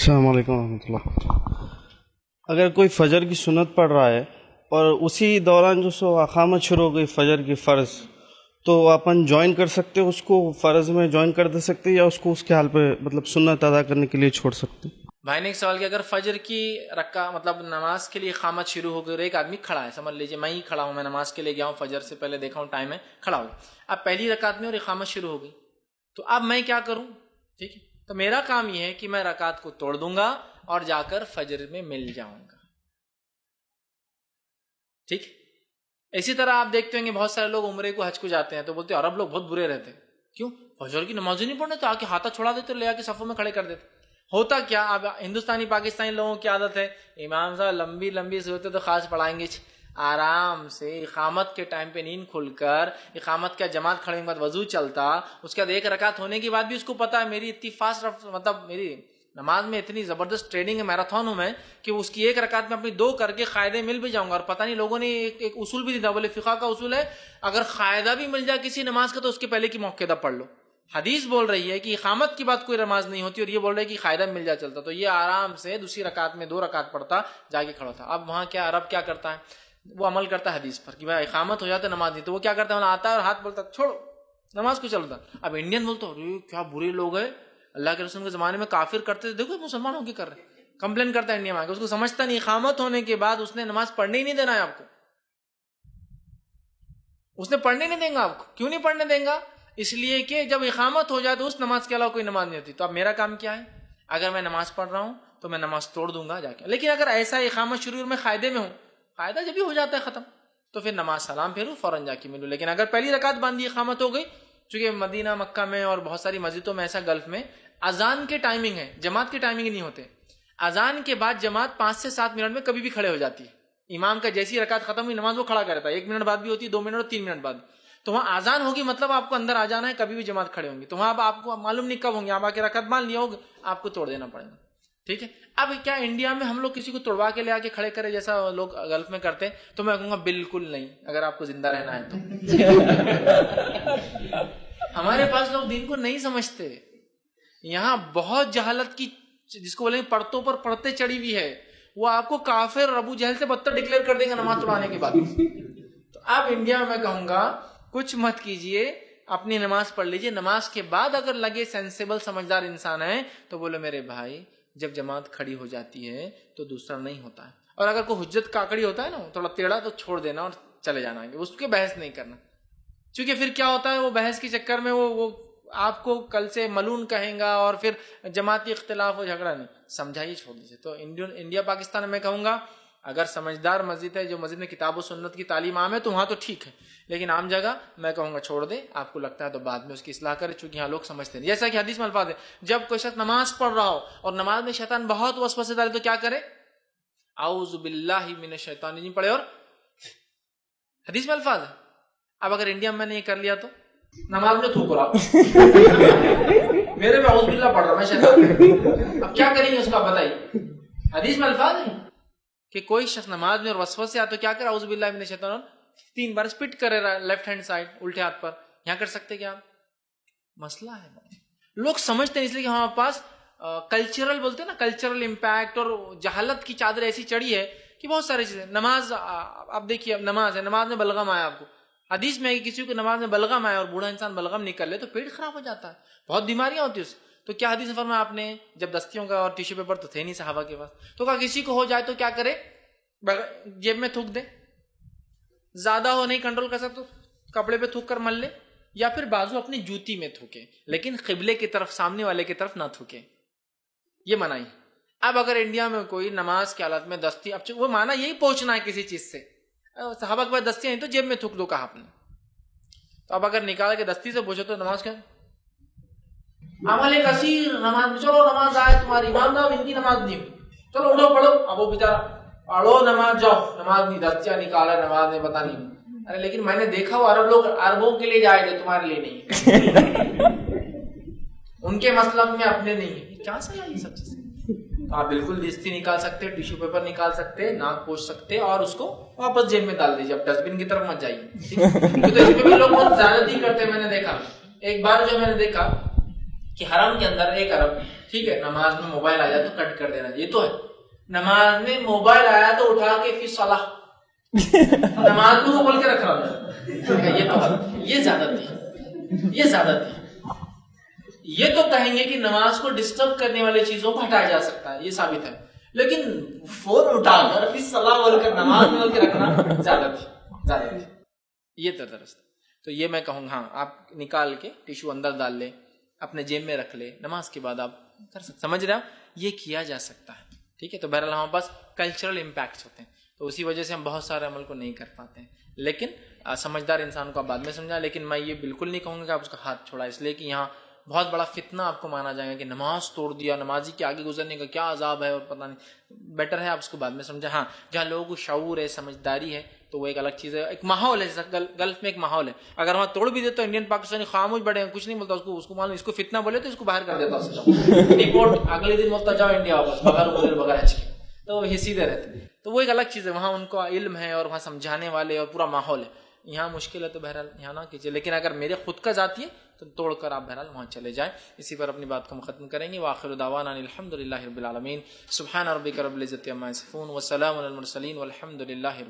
السلام علیکم ورحمۃ اللہ. اگر کوئی فجر کی سنت پڑھ رہا ہے اور اسی دوران جو سو اقامت شروع ہو گئی فجر کی فرض، تو اپن جوائن کر سکتے اس کو فرض میں جوائن کر دے سکتے یا اس کو اس کے حال پہ مطلب سنت ادا کرنے کے لیے چھوڑ سکتے؟ بھائی نے ایک سوال کیا، اگر فجر کی مطلب نماز کے لیے اقامت شروع ہو گئی اور ایک آدمی کھڑا ہے، سمجھ لیجیے میں ہی کھڑا ہوں، میں نماز کے لیے گیا ہوں، فجر سے پہلے دیکھا ہوں ٹائم ہے، کھڑا ہوں، اب پہلی رکعت میں اور اقامت شروع ہو گئی، تو اب میں کیا کروں؟ ٹھیک ہے، تو میرا کام یہ ہے کہ میں رکعت کو توڑ دوں گا اور جا کر فجر میں مل جاؤں گا. ٹھیک، اسی طرح آپ دیکھتے ہوں گے بہت سارے لوگ عمرے کو حج کو جاتے ہیں تو بولتے ہیں عرب لوگ بہت برے رہتے ہیں، کیوں؟ فجر کی نماز ہی نہیں پڑھنے تو آ کے ہاتھا چھوڑا دیتے، لے آ کے صفوں میں کھڑے کر دیتے. ہوتا کیا، اب ہندوستانی پاکستانی لوگوں کی عادت ہے، امام صاحب لمبی لمبی صورتیں تو خاص پڑھائیں گے، آرام سے اقامت کے ٹائم پہ نیند کھل کر اقامت کا جماعت کھڑے کے بعد وضو چلتا، اس کے بعد ایک رکعت ہونے کے بعد بھی اس کو پتا ہے میری اتنی فاسٹ مطلب میری نماز میں اتنی زبردست ٹریننگ ہے، میراتھن ہوں میں، کہ اس کی ایک رکعت میں اپنی دو کر کے قاعدے مل بھی جاؤں گا. اور پتہ نہیں لوگوں نے ایک اصول بھی دیا، بولے فقہ کا اصول ہے اگر قاعدہ بھی مل جائے کسی نماز کا تو اس کے پہلے کی موقعہ پڑھ لو. حدیث بول رہی ہے کہ اقامت کی بات کوئی نماز نہیں ہوتی، اور یہ بول رہا ہے کہ قاعدہ مل جا چلتا، تو یہ آرام سے دوسری رکعت میں دو رکعت پڑھتا، جا کے کھڑا تھا. اب وہاں کیا عرب کیا کرتا ہے، وہ عمل کرتا ہے حدیث پر کہ بھائی اقامت ہو جاتا نماز نہیں، تو وہ کیا کرتا ہے، آتا ہے اور ہاتھ بولتا چھوڑو نماز کو چلتا. اب انڈین بولتا ارے کیا برے لوگ ہیں، اللہ کے رسول کے زمانے میں کافر کرتے تھے، دیکھو مسلمان ہو کے کر رہے ہیں، کمپلین کرتا ہے انڈیا میں، اس کو سمجھتا نہیں اقامت ہونے کے بعد اس نے نماز پڑھنے ہی نہیں دینا ہے آپ کو، اس نے پڑھنے نہیں دیں گا آپ کو. کیوں نہیں پڑھنے دیں گا؟ اس لیے کہ جب اقامت ہو جائے تو اس نماز کے علاوہ کوئی نماز نہیں ہوتی. تو اب میرا کام کیا ہے، اگر میں نماز پڑھ رہا ہوں تو میں نماز توڑ دوں گا جا کے. لیکن اگر ایسا اقامت شروع میں قاعدے میں ہوں، قاعدہ جب بھی ہو جاتا ہے ختم، تو پھر نماز سلام پھیروں فوراً جا کے ملوں. لیکن اگر پہلی رکعت باندھی اقامت ہو گئی، چونکہ مدینہ مکہ میں اور بہت ساری مسجدوں میں ایسا گلف میں اذان کے ٹائمنگ ہے، جماعت کے ٹائمنگ نہیں ہوتے، اذان کے بعد جماعت 5 سے 7 منٹ میں کبھی بھی کھڑے ہو جاتی ہے. امام کا جیسی رکعت ختم ہوئی نماز وہ کھڑا کرتا ہے، 1 منٹ بعد بھی ہوتی ہے، 2 منٹ اور 3 منٹ بعد. تو وہاں آزان ہوگی مطلب آپ کو اندر آ جانا ہے، کبھی بھی جماعت کھڑے ہوں گے، تو وہاں آپ کو معلوم نہیں کب ہوں گے، آپ آ کے رکعت مان لیا ہوگا، آپ کو توڑ دینا پڑے گا. ٹھیک ہے، اب کیا انڈیا میں ہم لوگ کسی کو توڑوا کے لے آ کے کھڑے کرے جیسا لوگ گلف میں کرتے ہیں؟ تو میں کہوں گا بالکل نہیں، اگر آپ کو زندہ رہنا ہے تو. ہمارے پاس لوگ دین کو نہیں سمجھتے، یہاں بہت جہالت کی، جس کو بولیں پرتوں پر پڑتے چڑھی ہوئی ہے، وہ آپ کو کافر ابو جہل سے بدتر ڈکلیئر کر دیں گے نماز پڑھانے کے بعد. تو اب انڈیا میں کہوں گا کچھ مت کیجئے، اپنی نماز پڑھ لیجئے، نماز کے بعد اگر لگے سینسیبل سمجھدار انسان ہے تو بولے میرے بھائی جب جماعت کھڑی ہو جاتی ہے تو دوسرا نہیں ہوتا ہے. اور اگر کوئی حجت کاکڑی ہوتا ہے نا تھوڑا ٹیڑھا، تو چھوڑ دینا اور چلے جانا ہے، اس کے بحث نہیں کرنا. چونکہ پھر کیا ہوتا ہے، وہ بحث کے چکر میں وہ آپ کو کل سے ملون کہیں گا اور پھر جماعتی اختلاف و جھگڑا نہیں. سمجھائیے، چھوڑ دیجیے. تو انڈیا پاکستان میں کہوں گا اگر سمجھدار مسجد ہے، جو مسجد میں کتاب و سنت کی تعلیم عام ہے، تو وہاں تو ٹھیک ہے، لیکن عام جگہ میں کہوں گا چھوڑ دے. آپ کو لگتا ہے تو بعد میں اس کی اصلاح کرے، چونکہ یہاں لوگ سمجھتے ہیں. جیسا کہ حدیث میں الفاظ ہے، جب کوئی شخص نماز پڑھ رہا ہو اور نماز میں شیطان بہت وسوسے ڈالے تو کیا کرے؟ اعوذ باللہ من الشیطان الرجیم پڑھے، اور حدیث میں الفاظ ہے. اب اگر انڈیا میں نے یہ کر لیا تو نماز میں تھوک رہا میرے میں اعوذ باللہ پڑھ رہا میں شیطان، اب کیا کریں گے اس کا بتائیے؟ حدیث میں الفاظ ہے کہ کوئی شخص نماز میں اور وسوسے آتا تو کیا کرے؟ اعوذ باللہ من الشیطان، 3 بار اسپٹ کرے لیفٹ ہینڈ سائڈ الٹے ہاتھ پر. یہاں کر سکتے کیا آپ؟ مسئلہ ہے، لوگ سمجھتے ہیں اس لیے کہ ہمارے پاس کلچرل بولتے ہیں نا، کلچرل امپیکٹ اور جہالت کی چادر ایسی چڑھی ہے کہ بہت ساری چیزیں. نماز آپ دیکھیے، اب نماز ہے، نماز میں بلغم آیا آپ کو، حدیث میں کسی کو نماز میں بلغم آیا اور بوڑھا انسان بلغم نکل لے تو پیٹ خراب ہو جاتا ہے، بہت بیماریاں ہوتی ہیں اس. تو کیا حدیث میں فرمایا آپ نے، جب دستیوں کا اور ٹیشو پیپر تو تھے نہیں صحابہ کے پاس، تو کہا کسی کو ہو جائے تو کیا کرے؟ جیب میں تھوک دے، زیادہ ہو نہیں کنٹرول کر سکتے تو کپڑے پہ تھوک کر مل لے، یا پھر بازو اپنی جوتی میں تھوکے، لیکن قبلے کی طرف، سامنے والے کی طرف نہ تھوکے، یہ منائی. اب اگر انڈیا میں کوئی نماز کی حالت میں دستی، اب وہ مانا یہی پہنچنا ہے کسی چیز سے، صحابہ کے پاس دستیاں ہیں تو جیب میں تھوک دو کہا آپ نے، تو اب اگر نکال کے دستی سے پوچھو تو نماز کیا عمل کثیر، نماز چلو نماز آئے تمہاری، امام صاحب ان کی نماز نہیں ہوئی، چلو اٹھو پڑھو. اب وہ بیچارہ پڑھو نماز، جاؤ نماز نہیں، دستیاں نکالا نماز نہیں، پتا نہیں. ارے لیکن میں نے دیکھا وہ عرب لوگ عربوں کے لیے جائے تھے، تمہارے لیے نہیں، ان کے مسلک میں اپنے نہیں ہے. کیا صحیح ہے یہ سب چیزیں؟ آپ بالکل دستی نکال سکتے، ٹیشو پیپر نکال سکتے، ناک پوچھ سکتے اور اس کو واپس جیب میں ڈال دیجیے. اب ڈسٹ بن کی طرف مت جائیے. تو اس میں بھی لوگ بہت زیادتی کرتے ہیں. میں نے دیکھا ایک بار جو میں نے دیکھا کہ حرم کے اندر ایک عرب ٹھیک ہے نماز میں موبائل آ جائے تو کٹ کر دینا، یہ تو ہے. نماز میں موبائل آیا تو اٹھا کے فی صلاح نماز میں وہ بول کے رکھ رہا ہوں، یہ تو یہ زیادتی. یہ تو کہیں گے کہ نماز کو ڈسٹرب کرنے والی چیزوں کو ہٹایا جا سکتا ہے، یہ ثابت ہے، لیکن فون اٹھا کر فی صلاح بول کر نماز میں بول کے رکھنا زیادتی. یہ درست. تو یہ میں کہوں گا ہاں آپ نکال کے ٹیشو اندر ڈال لیں، اپنے جیب میں رکھ لیں، نماز کے بعد آپ کر سکتے. سمجھ رہے آپ، یہ کیا جا سکتا ہے. ٹھیک ہے. تو بہرحال ہمارے پاس کلچرل امپیکٹس ہوتے ہیں، تو اسی وجہ سے ہم بہت سارے عمل کو نہیں کر پاتے ہیں. لیکن سمجھدار انسان کو آپ بعد میں سمجھا. لیکن میں یہ بالکل نہیں کہوں گا کہ آپ اس کا ہاتھ چھوڑا، اس لیے کہ یہاں بہت بڑا فتنہ آپ کو مانا جائے گا کہ نماز توڑ دیا، نمازی کے آگے گزرنے کا کیا عذاب ہے اور پتہ نہیں. بیٹر ہے آپ اس کو بعد میں سمجھا. ہاں جہاں لوگوں کو شعور ہے، سمجھداری ہے، تو وہ ایک الگ چیز ہے. ایک ماحول ہے، گلف میں ایک ماحول ہے، اگر وہاں توڑ بھی دیتے تو انڈین پاکستانی خاموش بیٹھے ہیں، کچھ نہیں بولتا. اس کو معلوم، اس کو فتنہ بولے تو اس کو باہر کر دیتا رپورٹ اگلے دن بولتا جاؤ انڈیا واپس بغیر حج کے. تو وہ سیدھے رہتے. تو وہ ایک الگ چیز ہے، وہاں ان کو علم ہے اور وہاں سمجھانے والے اور پورا ماحول ہے. یہاں مشکل ہے تو بہرحال یہاں نہ کیجیے. لیکن اگر میرے خود کا ذاتی ہے تو توڑ کر آپ بہرحال وہاں چلے جائیں. اسی پر اپنی بات کو ہم ختم کریں گے. وآخر دعوانا الحمد للہ رب العالمین. سبحان ربک رب العزۃ عما یصفون وسلام علی المرسلین والحمد للہ رب